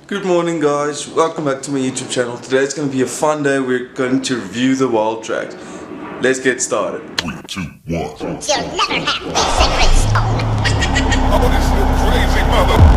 Good morning guys, welcome back to my YouTube channel. Today it's going to be a fun day. We're going to review the Wildtrak. Let's get started. 3, 2, 1. You'll never have the sacred stone. Oh, this little crazy mother.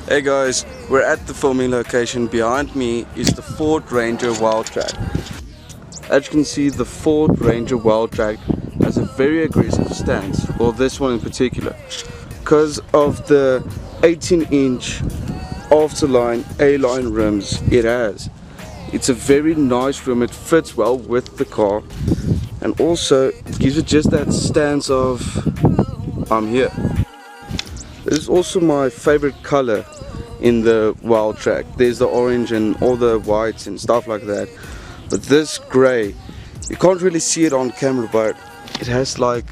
Hey guys, we're at the filming location. Behind me is the Ford Ranger Wildtrak. As you can see, the Ford Ranger Wildtrak has a very aggressive stance, well this one in particular, because of the 18-inch afterline A-line rims it has. It's a very nice rim, it fits well with the car, and also it gives it just that stance of I'm here. This is also my favorite color in the Wildtrak. There's the orange and all the whites and stuff like that, but this grey, you can't really see it on camera, but it has like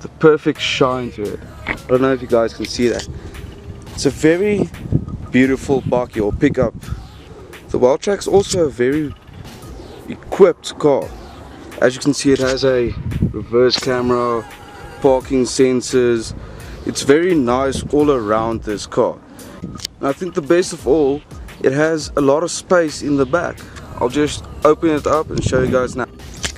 the perfect shine to it. I don't know if you guys can see that. It's a very beautiful bakkie or pickup. The Wildtrak's also a very equipped car. As you can see, it has a reverse camera, parking sensors. It's very nice all around this car. And I think the best of all, it has a lot of space in the back. I'll just open it up and show you guys now.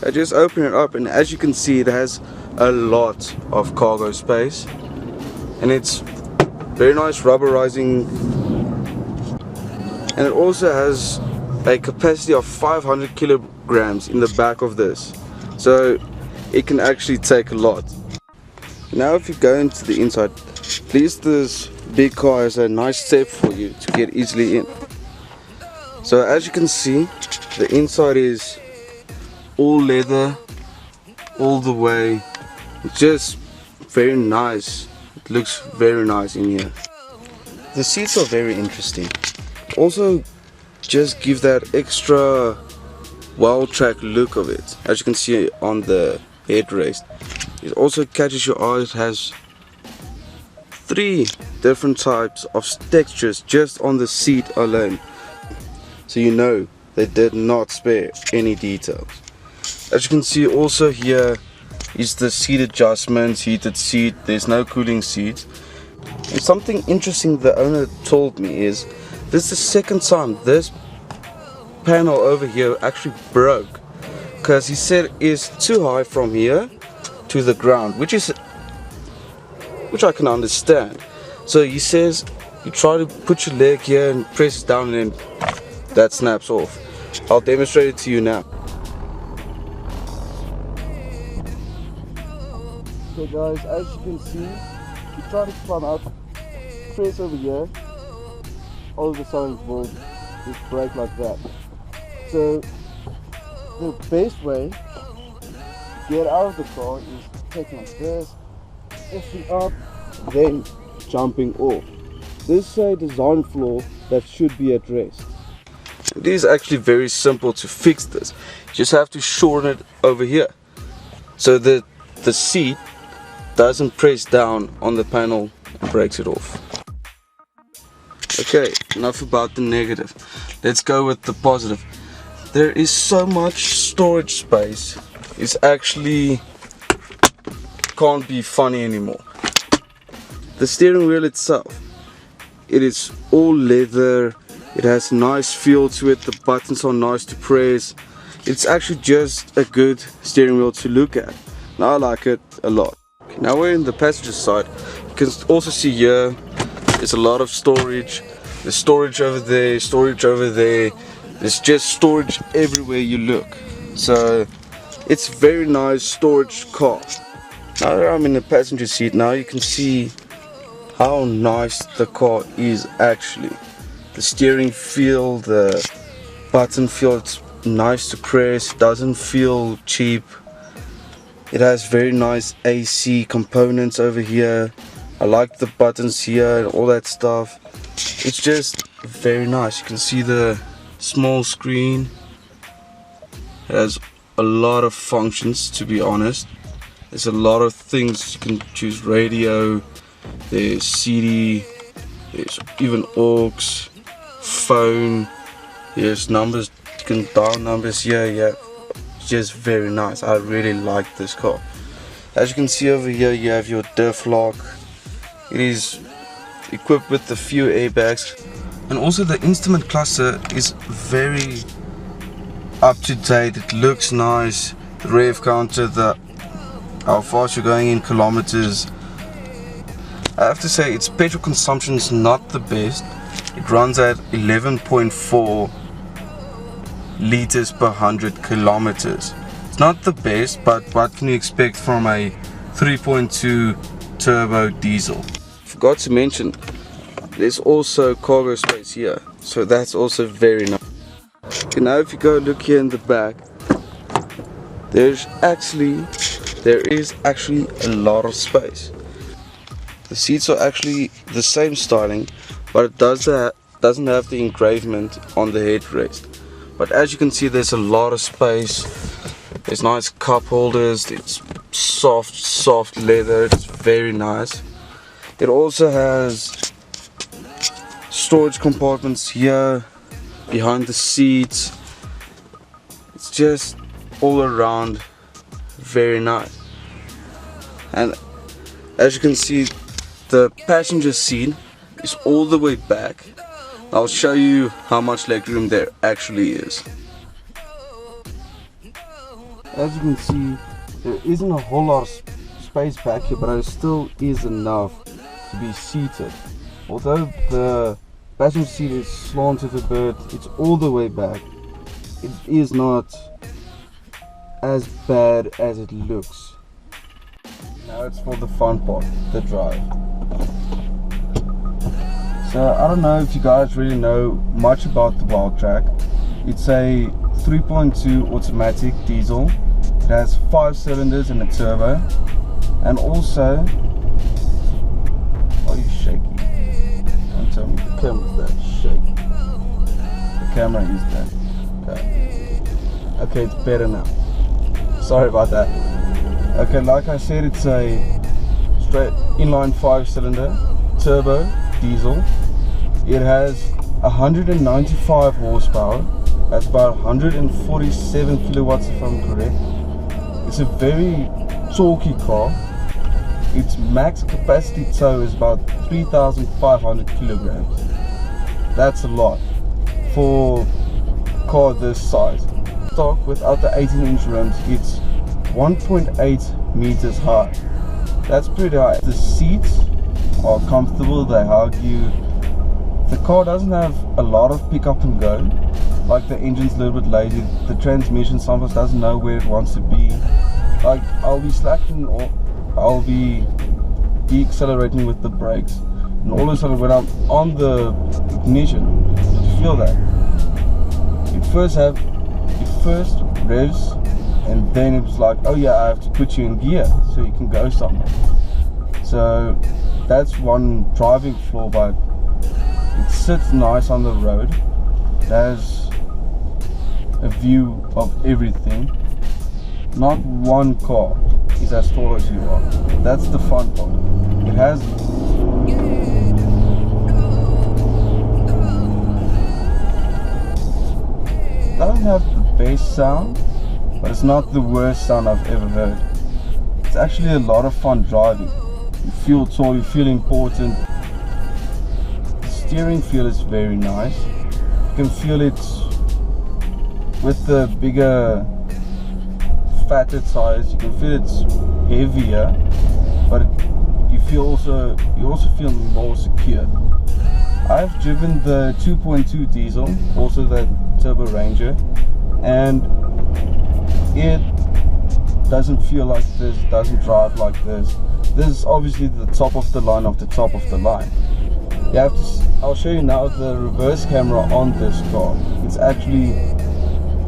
I just open it up, and as you can see, it has a lot of cargo space, and it's very nice rubberizing, and it also has a capacity of 500 kilograms in the back of this, so it can actually take a lot. Now if you go into the inside, at least this big car has a nice step for you to get easily in. So as you can see, the inside is all leather all the way. It's just very nice. It looks very nice in here. The seats are very interesting. Also just give that extra Wildtrak look of it. As you can see on the headrest, it also catches your eye. It has 3 different types of textures just on the seat alone, so you know they did not spare any details. As you can see, also here is the seat adjustments, heated seat. There's no cooling seats. And something interesting the owner told me is this is the second time this panel over here actually broke, because he said it's too high from here to the ground, which I can understand. So he says you try to put your leg here and press it down, and then that snaps off. I'll demonstrate it to you now. So guys, as you can see, you try to climb up, press over here, all of a sudden it will just break like that. So the best way to get out of the car is taking like this, lifting up, then jumping off. This is a design flaw that should be addressed. It is actually very simple to fix this. You just have to shorten it over here so that the seat doesn't press down on the panel and breaks it off. Okay, enough about the negative. Let's go with the positive. There is so much storage space. It's actually can't be funny anymore. The steering wheel itself, it is all leather. It has a nice feel to it. The buttons are nice to press. It's actually just a good steering wheel to look at. And I like it a lot. Now we're in the passenger side. You can also see here there's a lot of storage. There's storage over there, storage over there. There's just storage everywhere you look. So it's a very nice storage car. Now that I'm in the passenger seat, now you can see how nice the car is actually. The steering feel, the button feel, it's nice to press, doesn't feel cheap. It has very nice AC components over here. I like the buttons here and all that stuff. It's just very nice. You can see the small screen. It has a lot of functions, to be honest. There's a lot of things. You can choose radio, there's CD, there's even aux, phone, there's numbers, you can dial numbers here. Yeah, it's just very nice. I really like this car. As you can see over here, you have your Diff Lock. It is equipped with a few airbags, and also the instrument cluster is very up to date. It looks nice. The rev counter, how fast you're going in kilometers. I have to say its petrol consumption is not the best. It runs at 11.4 liters per 100 kilometers. It's not the best, but what can you expect from a 3.2 turbo diesel? Forgot to mention, there's also cargo space here, so that's also very nice. Okay, now if you go look here in the back, there is actually a lot of space. The seats are actually the same styling, but it doesn't have the engravement on the headrest. But as you can see, there's a lot of space. There's nice cup holders. It's soft leather. It's very nice. It also has storage compartments here behind the seats. It's just all around very nice. And as you can see, the passenger seat is all the way back. I'll show you how much legroom there actually is. As you can see, there isn't a whole lot of space back here, but it still is enough to be seated. Although the passenger seat is slanted a bit, it's all the way back. It is not as bad as it looks. Now it's for the fun part, the drive. So I don't know if you guys really know much about the Wildtrak. It's a 3.2 automatic diesel. It has 5 cylinders and a turbo. And also, are you shaky? Don't tell me the camera's that shaky. The camera is that. Okay, it's better now. Sorry about that. Okay, like I said, it's a straight inline 5-cylinder turbo diesel. It has 195 horsepower. That's about 147 kilowatts if I'm correct. It's a very torquey car. Its max capacity tow is about 3,500 kilograms. That's a lot for a car this size. Stock without the 18-inch rims, it's 1.8 meters high. That's pretty high. The seats are comfortable, they hug you. The car doesn't have a lot of pick up and go. Like the engine's a little bit lazy. The transmission sometimes doesn't know where it wants to be. Like I'll be slacking or I'll be deaccelerating with the brakes, and all of a sudden when I'm on the ignition, you feel that. It first revs, and then it's like, oh yeah, I have to put you in gear so you can go somewhere. So that's one driving flaw, but it sits nice on the road. It has a view of everything. Not one car is as tall as you are. That's the fun part. It doesn't have the bass sound, but it's not the worst sound I've ever heard. It's actually a lot of fun driving. You feel tall, you feel important. The steering feel is very nice. You can feel it with the bigger, fatter tires. You can feel it's heavier, but you also feel more secure. I've driven the 2.2 diesel, also the Turbo Ranger, and it doesn't feel like this, it doesn't drive like this. This is obviously the top of the line of the top of the line. You have to, I'll show you now the reverse camera on this car. It's actually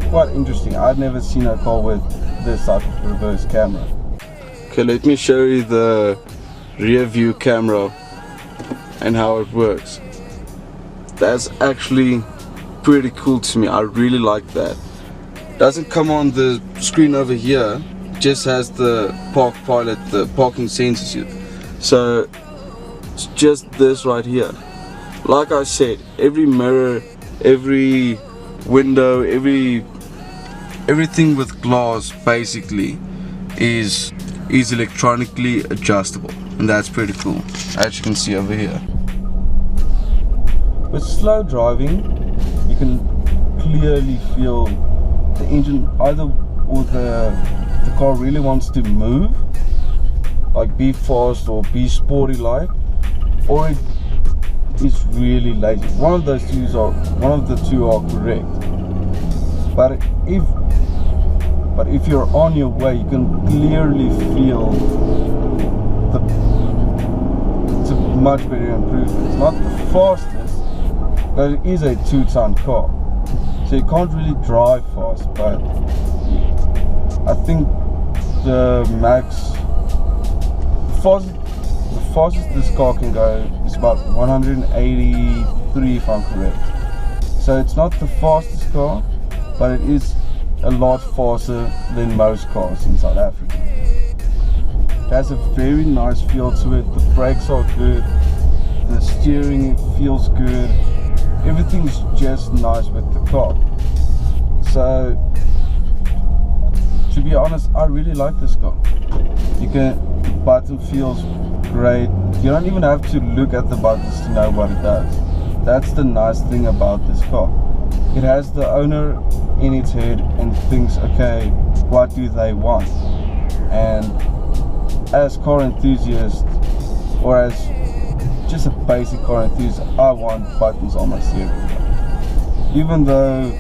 quite interesting. I've never seen a car with this type of reverse camera. Okay, let me show you the rear view camera and how it works. That's actually pretty cool to me. I really like that. Doesn't come on the screen over here, it just has the park pilot, the parking sensors. So it's just this right here. Like I said, every mirror, every window, everything with glass basically is electronically adjustable, and that's pretty cool, as you can see over here. With slow driving, you can clearly feel the engine either, or the car really wants to move, like be fast or be sporty like, or it is really lazy. One of the two are correct. But if you're on your way, you can clearly feel it's a much better improvement. It's not the fastest, but it is a 2-ton car, so you can't really drive fast. But I think the fastest this car can go is about 183 if I'm correct. So it's not the fastest car, but it is a lot faster than most cars in South Africa. It has a very nice feel to it. The brakes are good, the steering feels good, everything's just nice with the car. So to be honest, I really like this car. The button feels great. You don't even have to look at the buttons to know what it does. That's the nice thing about this car. It has the owner in its head and thinks, okay, what do they want? And as car enthusiast, or as just a basic car enthusiast, I want buttons on my steering wheel. Even though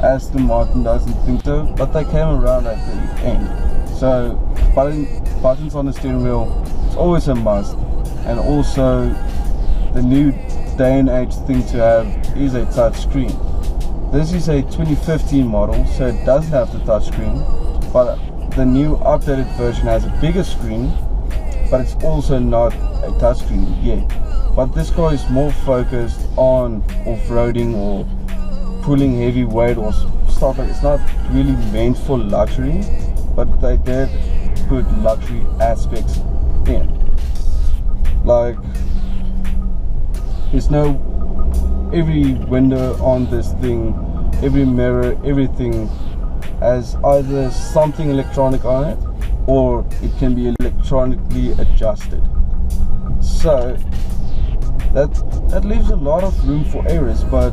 Aston Martin doesn't think so, but they came around at the end. So buttons on the steering wheel, it's always a must. And also the new day and age thing to have is a touch screen. This is a 2015 model, so it doesn't have the touch screen, but the new updated version has a bigger screen, but it's also not a touch screen yet. But this car is more focused on off-roading or pulling heavy weight or stuff like. It's not really meant for luxury, but they did put luxury aspects in. Like, there's no, every window on this thing, every mirror, everything has either something electronic on it, or it can be electronically adjusted. So that leaves a lot of room for errors, but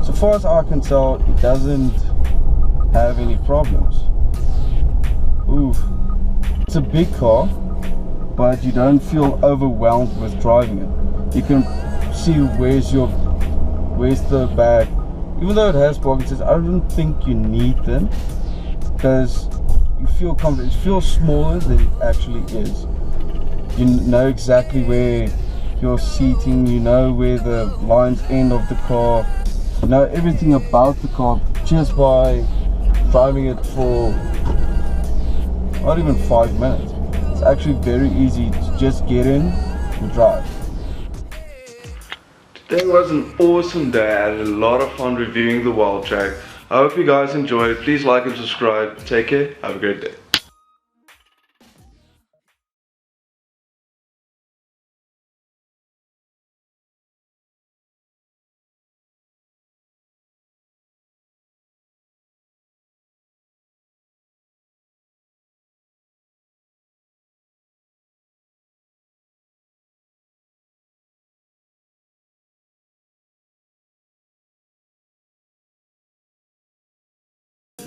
so far as I can tell, it doesn't have any problems. Oof. It's a big car, but you don't feel overwhelmed with driving it. You can see where's the back. Even though it has parking sensors, I don't think you need them, because you feel comfortable. It feels smaller than it actually is. You know exactly where you're seating, you know where the lines end of the car, you know everything about the car just by driving it for not even 5 minutes. It's actually very easy to just get in and drive. Today was an awesome day. I had a lot of fun reviewing the Wildtrak. I hope you guys enjoyed it. Please like and subscribe. Take care. Have a great day.